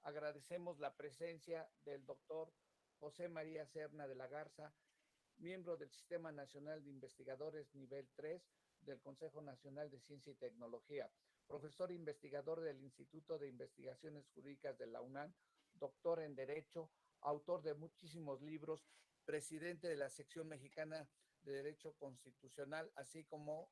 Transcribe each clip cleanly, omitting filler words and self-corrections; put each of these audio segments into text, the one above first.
agradecemos la presencia del doctor José María Serna de la Garza, miembro del Sistema Nacional de Investigadores Nivel 3 del Consejo Nacional de Ciencia y Tecnología, profesor investigador del Instituto de Investigaciones Jurídicas de la UNAM, doctor en Derecho, autor de muchísimos libros, presidente de la sección mexicana de Derecho Constitucional, así como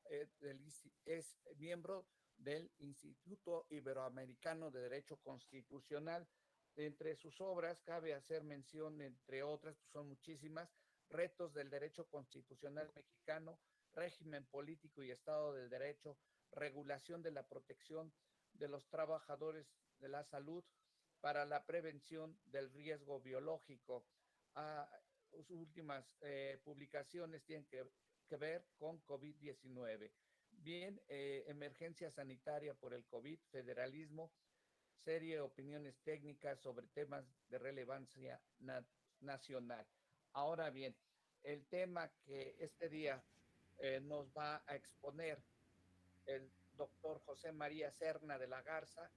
es miembro del Instituto Iberoamericano de Derecho Constitucional. Entre sus obras cabe hacer mención, entre otras, pues son muchísimas: Retos del Derecho Constitucional Mexicano, Régimen Político y Estado de Derecho, Regulación de la Protección de los Trabajadores de la Salud para la Prevención del Riesgo Biológico. Sus últimas publicaciones tienen que ver con COVID-19. Bien, emergencia sanitaria por el COVID, federalismo, serie de opiniones técnicas sobre temas de relevancia nacional. Ahora bien, el tema que este día nos va a exponer el doctor José María Serna de la Garza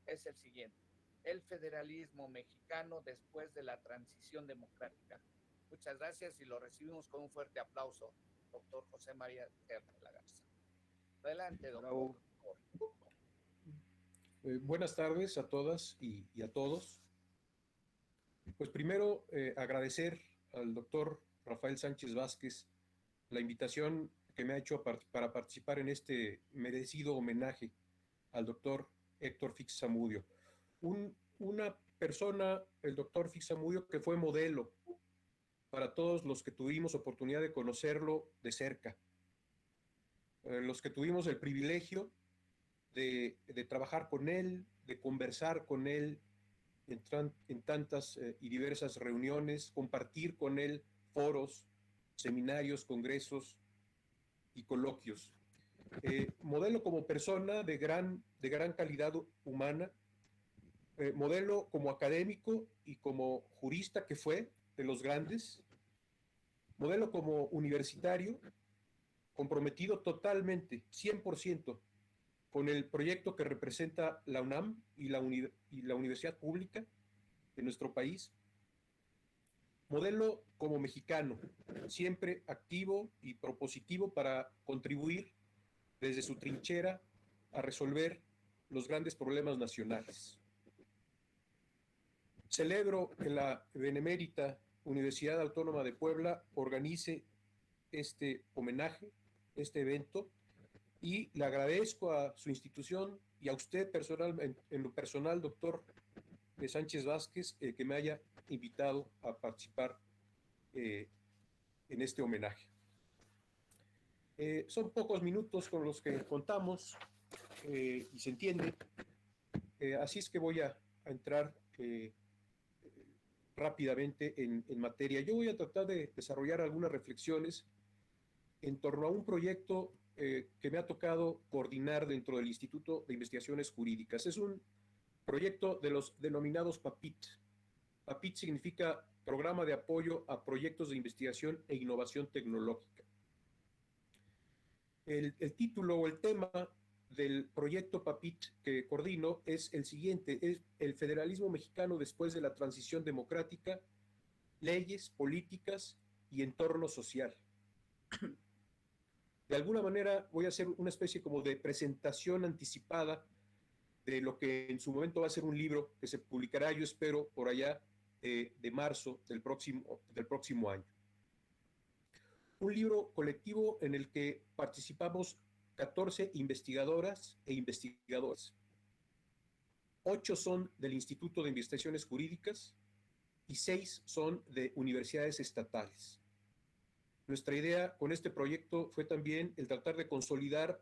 es el siguiente: el federalismo mexicano después de la transición democrática. Muchas gracias y lo recibimos con un fuerte aplauso, doctor José María Serna de la Garza. Adelante, doctor. Bravo. Buenas tardes a todas y a todos. Pues primero agradecer al doctor Rafael Sánchez Vázquez la invitación que me ha hecho para participar en este merecido homenaje al doctor Héctor Fix Zamudio. Una persona, el doctor Fix Zamudio, que fue modelo para todos los que tuvimos oportunidad de conocerlo de cerca, los que tuvimos el privilegio de trabajar con él, de conversar con él en tantas y diversas reuniones, compartir con él foros, seminarios, congresos y coloquios. Modelo como persona de gran calidad humana, modelo como académico y como jurista que fue de los grandes, modelo como universitario, comprometido totalmente, 100%, con el proyecto que representa la UNAM y la universidad pública de nuestro país. Modelo como mexicano, siempre activo y propositivo para contribuir desde su trinchera a resolver los grandes problemas nacionales. Celebro que la Benemérita Universidad Autónoma de Puebla organice este homenaje, este evento, y le agradezco a su institución y a usted en lo personal, doctor Sánchez Vázquez, que me haya invitado a participar en este homenaje. Son pocos minutos con los que contamos y se entiende, así es que voy a entrar rápidamente en materia. Yo voy a tratar de desarrollar algunas reflexiones en torno a un proyecto que me ha tocado coordinar dentro del Instituto de Investigaciones Jurídicas. Es un proyecto de los denominados PAPIT. PAPIT significa Programa de Apoyo a Proyectos de Investigación e Innovación Tecnológica. El título o el tema del proyecto PAPIT que coordino es el siguiente: es el federalismo mexicano después de la transición democrática, leyes, políticas y entorno social. De alguna manera voy a hacer una especie como de presentación anticipada de lo que en su momento va a ser un libro que se publicará, yo espero, por allá de marzo del próximo año. Un libro colectivo en el que participamos 14 investigadoras e investigadores. 8 son del Instituto de Investigaciones Jurídicas y 6 son de universidades estatales. Nuestra idea con este proyecto fue también el tratar de consolidar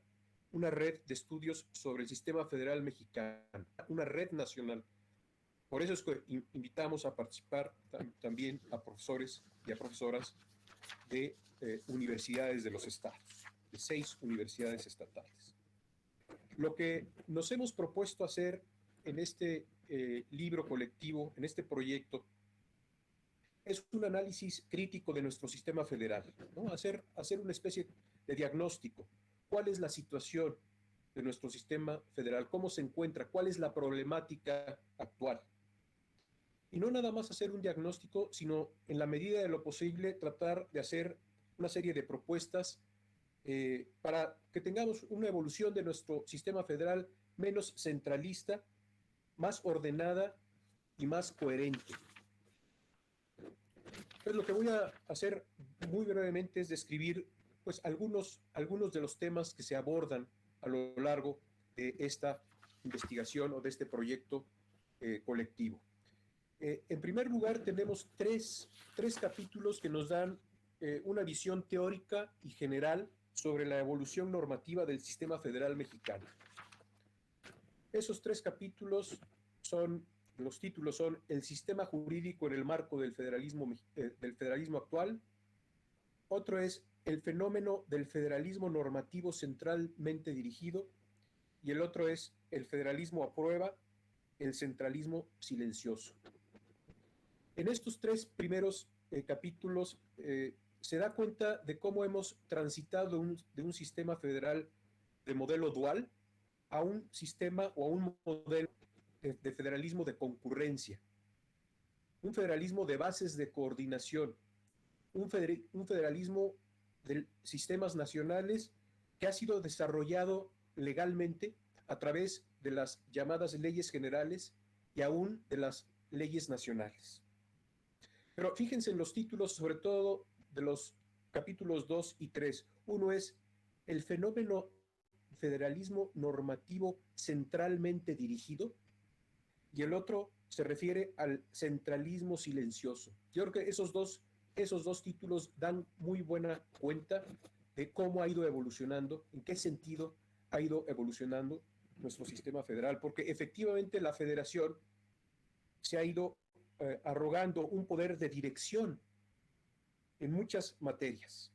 una red de estudios sobre el sistema federal mexicano, una red nacional. Por eso es que invitamos a participar también a profesores y a profesoras de universidades de los estados, de 6 universidades estatales. Lo que nos hemos propuesto hacer en este libro colectivo, en este proyecto, es un análisis crítico de nuestro sistema federal, ¿no? Hacer una especie de diagnóstico. ¿Cuál es la situación de nuestro sistema federal? ¿Cómo se encuentra? ¿Cuál es la problemática actual? y no nada más hacer un diagnóstico, sino en la medida de lo posible tratar de hacer una serie de propuestas para que tengamos una evolución de nuestro sistema federal menos centralista, más ordenada y más coherente. Entonces, lo que voy a hacer muy brevemente es describir pues, algunos de los temas que se abordan a lo largo de esta investigación o de este proyecto colectivo. En primer lugar, tenemos tres capítulos que nos dan una visión teórica y general sobre la evolución normativa del sistema federal mexicano. Esos tres capítulos los títulos son el sistema jurídico en el marco del federalismo actual. Otro es el fenómeno del federalismo normativo centralmente dirigido. Y el otro es el federalismo a prueba, el centralismo silencioso. En estos tres primeros capítulos se da cuenta de cómo hemos transitado de un sistema federal de modelo dual a un sistema o a un modelo de federalismo de concurrencia, un federalismo de bases de coordinación, un federalismo de sistemas nacionales que ha sido desarrollado legalmente a través de las llamadas leyes generales y aún de las leyes nacionales. Pero fíjense en los títulos, sobre todo de los capítulos 2 y 3. Uno es el fenómeno federalismo normativo centralmente dirigido y el otro se refiere al centralismo silencioso. Yo creo que esos dos títulos dan muy buena cuenta de cómo ha ido evolucionando, en qué sentido ha ido evolucionando nuestro sistema federal, porque efectivamente la federación se ha ido arrogando un poder de dirección en muchas materias,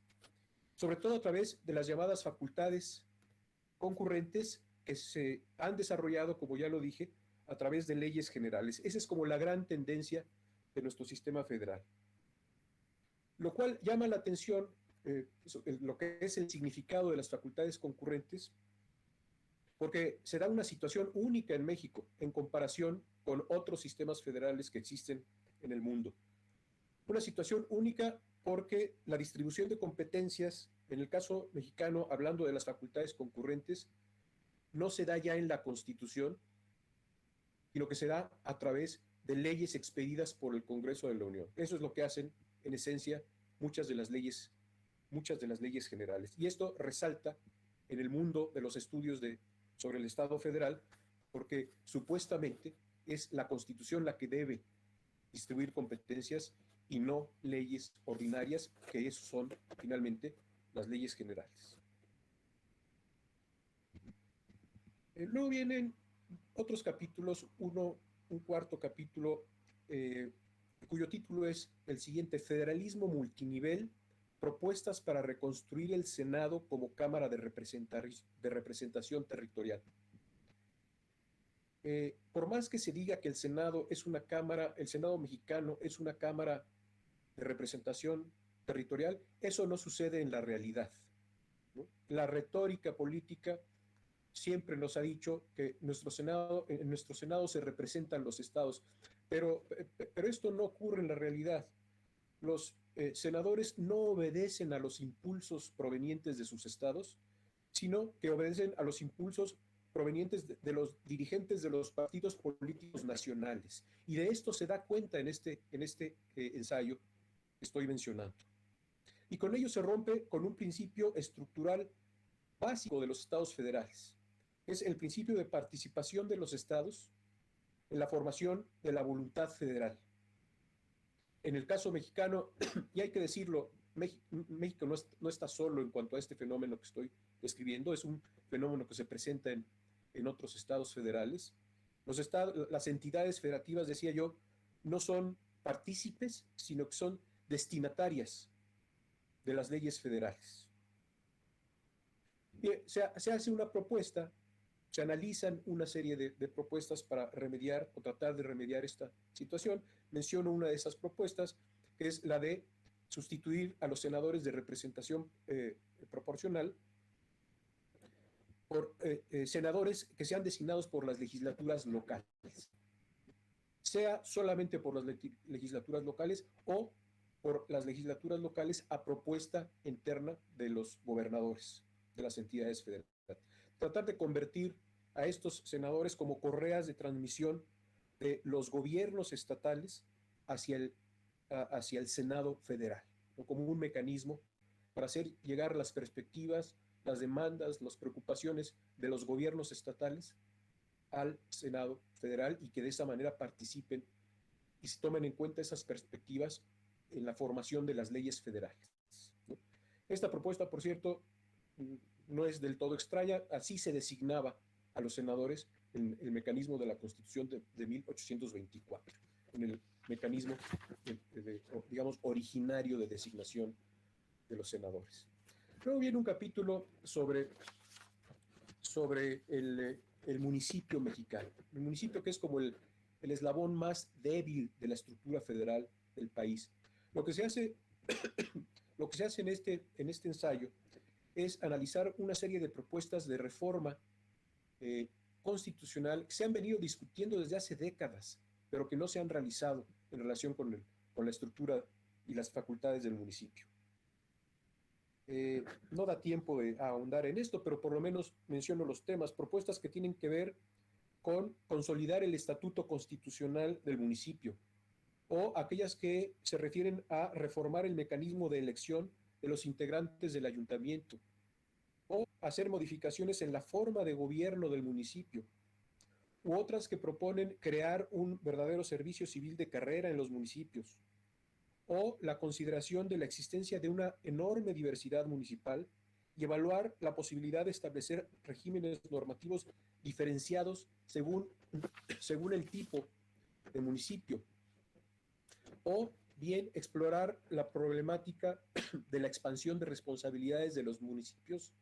sobre todo a través de las llamadas facultades concurrentes que se han desarrollado, como ya lo dije, a través de leyes generales. Esa es como la gran tendencia de nuestro sistema federal. Lo cual llama la atención lo que es el significado de las facultades concurrentes, porque se da una situación única en México en comparación con otros sistemas federales que existen en el mundo. Una situación única porque la distribución de competencias, en el caso mexicano, hablando de las facultades concurrentes, no se da ya en la Constitución, sino que se da a través de leyes expedidas por el Congreso de la Unión. Eso es lo que hacen, en esencia, muchas de las leyes generales. Y esto resalta en el mundo de los estudios sobre el Estado federal, porque supuestamente es la Constitución la que debe distribuir competencias y no leyes ordinarias, que eso son finalmente las leyes generales. Luego vienen otros capítulos, un cuarto capítulo, cuyo título es el siguiente: Federalismo multinivel, propuestas para reconstruir el Senado como Cámara de representación territorial. Por más que se diga que el Senado es una cámara, el Senado mexicano es una cámara de representación territorial, eso no sucede en la realidad, ¿no? La retórica política siempre nos ha dicho que en nuestro Senado se representan los estados, pero esto no ocurre en la realidad. Los senadores no obedecen a los impulsos provenientes de sus estados, sino que obedecen a los impulsos provenientes de los dirigentes de los partidos políticos nacionales. Y de esto se da cuenta en este ensayo que estoy mencionando. Y con ello se rompe con un principio estructural básico de los estados federales. Es el principio de participación de los estados en la formación de la voluntad federal. En el caso mexicano, y hay que decirlo, México no está solo en cuanto a este fenómeno que estoy describiendo, es un fenómeno que se presenta en otros estados federales. Las entidades federativas, decía yo, no son partícipes, sino que son destinatarias de las leyes federales. Bien, se hace una propuesta, se analizan una serie de propuestas para remediar o tratar de remediar esta situación. Menciono una de esas propuestas, que es la de sustituir a los senadores de representación proporcional por senadores que sean designados por las legislaturas locales. sea solamente por las legislaturas locales o por las legislaturas locales a propuesta interna de los gobernadores de las entidades federales. Tratar de convertir a estos senadores como correas de transmisión de los gobiernos estatales hacia el Senado federal, ¿no? Como un mecanismo para hacer llegar las perspectivas, las demandas, las preocupaciones de los gobiernos estatales al Senado federal y que de esa manera participen y se tomen en cuenta esas perspectivas en la formación de las leyes federales, ¿no? Esta propuesta, por cierto, no es del todo extraña, así se designaba a los senadores en el mecanismo de la Constitución de 1824, en el mecanismo, digamos, originario de designación de los senadores. Luego viene un capítulo sobre el municipio mexicano, el municipio que es como el eslabón más débil de la estructura federal del país. Lo que se hace en este ensayo es analizar una serie de propuestas de reforma constitucional que se han venido discutiendo desde hace décadas, pero que no se han realizado en relación con la estructura y las facultades del municipio. No da tiempo de ahondar en esto, pero por lo menos menciono los temas, propuestas que tienen que ver con consolidar el estatuto constitucional del municipio, o aquellas que se refieren a reformar el mecanismo de elección de los integrantes del ayuntamiento, o hacer modificaciones en la forma de gobierno del municipio, u otras que proponen crear un verdadero servicio civil de carrera en los municipios, o la consideración de la existencia de una enorme diversidad municipal y evaluar la posibilidad de establecer regímenes normativos diferenciados según el tipo de municipio, o bien explorar la problemática de la expansión de responsabilidades de los municipios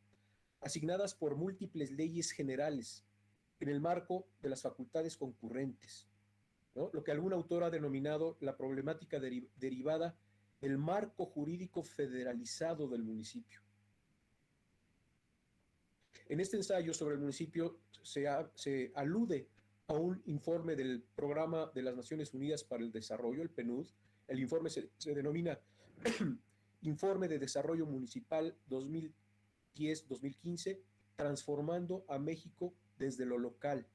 asignadas por múltiples leyes generales en el marco de las facultades concurrentes, ¿no? Lo que algún autor ha denominado la problemática derivada del marco jurídico federalizado del municipio. En este ensayo sobre el municipio se alude a un informe del Programa de las Naciones Unidas para el Desarrollo, el PNUD. El informe se denomina Informe de Desarrollo Municipal 2010-2015, transformando a México desde lo local,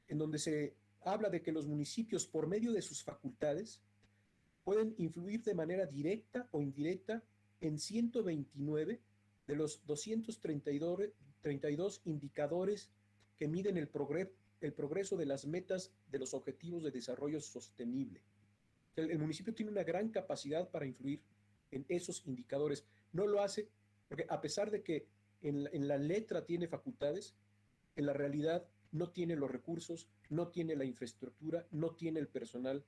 en donde se habla de que los municipios, por medio de sus facultades, pueden influir de manera directa o indirecta en 129 de los 232 indicadores que miden el progreso de las metas de los objetivos de desarrollo sostenible. El municipio tiene una gran capacidad para influir en esos indicadores. No lo hace porque, a pesar de que en la letra tiene facultades, en la realidad no tiene los recursos, no tiene la infraestructura, no tiene el personal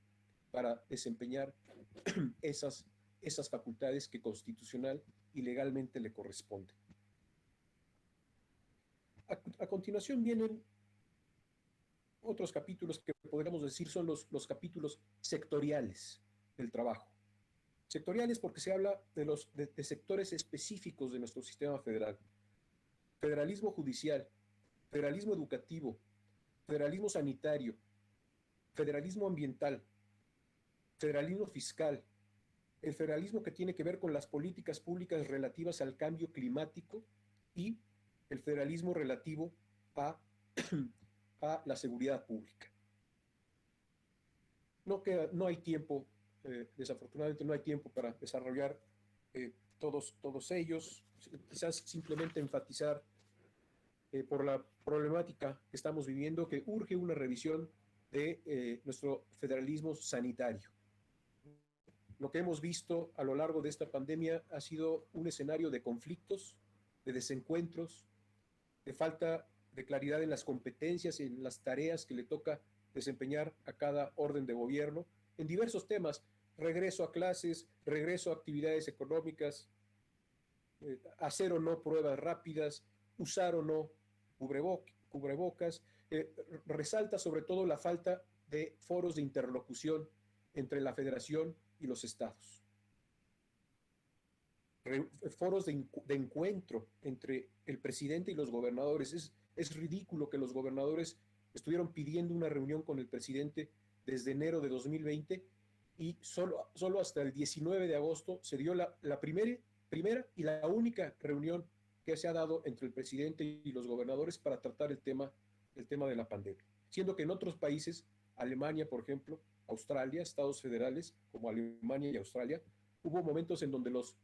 para desempeñar esas facultades que constitucional y legalmente le corresponden. A continuación vienen otros capítulos que podríamos decir son los capítulos sectoriales del trabajo. Sectoriales porque se habla de sectores específicos de nuestro sistema federal. Federalismo judicial, federalismo educativo, federalismo sanitario, federalismo ambiental, federalismo fiscal, el federalismo que tiene que ver con las políticas públicas relativas al cambio climático y el federalismo relativo a la seguridad pública. No hay tiempo, desafortunadamente no hay tiempo para desarrollar todos ellos, quizás simplemente enfatizar por la problemática que estamos viviendo que urge una revisión de nuestro federalismo sanitario. Lo que hemos visto a lo largo de esta pandemia ha sido un escenario de conflictos, de desencuentros, de falta de claridad en las competencias y en las tareas que le toca desempeñar a cada orden de gobierno en diversos temas: regreso a clases, regreso a actividades económicas, hacer o no pruebas rápidas, usar o no cubrebocas. Resalta sobre todo la falta de foros de interlocución entre la federación y los estados. Foros de encuentro entre el presidente y los gobernadores. Es ridículo que los gobernadores estuvieron pidiendo una reunión con el presidente desde enero de 2020 y solo hasta el 19 de agosto se dio la primera y la única reunión que se ha dado entre el presidente y los gobernadores para tratar el tema de la pandemia. Siendo que en otros países, Alemania, por ejemplo, Australia, estados federales como Alemania y Australia, hubo momentos en donde los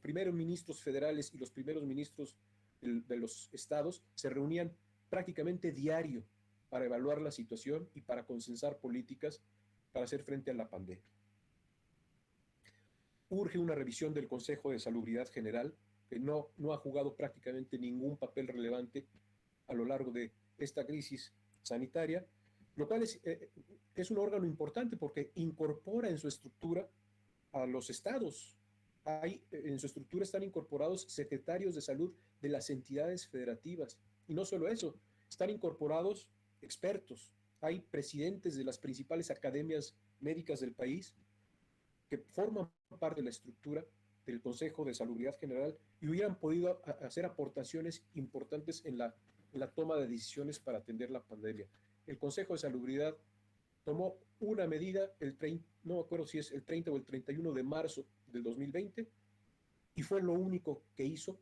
primeros ministros federales y los primeros ministros de los estados se reunían prácticamente diario para evaluar la situación y para consensar políticas para hacer frente a la pandemia. Urge una revisión del Consejo de Salubridad General, que no ha jugado prácticamente ningún papel relevante a lo largo de esta crisis sanitaria, lo cual es un órgano importante porque incorpora en su estructura a los estados. En su estructura están incorporados secretarios de salud de las entidades federativas. Y no solo eso, están incorporados expertos. Hay presidentes de las principales academias médicas del país que forman parte de la estructura del Consejo de Salubridad General y hubieran podido hacer aportaciones importantes en la toma de decisiones para atender la pandemia. El Consejo de Salubridad tomó una medida, no me acuerdo si es el 30 o el 31 de marzo del 2020, y fue lo único que hizo,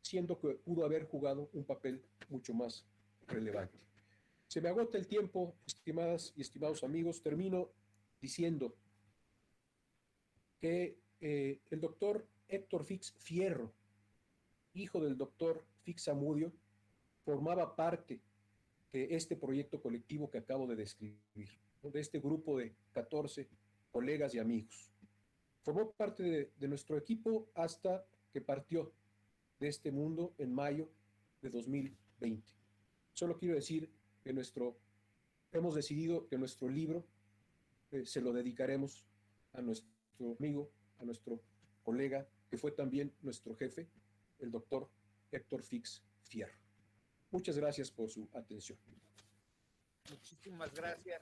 siendo que pudo haber jugado un papel mucho más relevante. Se me agota el tiempo, estimadas y estimados amigos. Termino diciendo que el doctor Héctor Fix Fierro, hijo del doctor Fix Zamudio, formaba parte de este proyecto colectivo que acabo de describir, ¿no? De este grupo de 14 colegas y amigos. Formó parte de nuestro equipo hasta que partió de este mundo en mayo de 2020. Solo quiero decir que hemos decidido que nuestro libro se lo dedicaremos a nuestro amigo, a nuestro colega, que fue también nuestro jefe, el doctor Héctor Fix Fierro. Muchas gracias por su atención. Muchísimas gracias.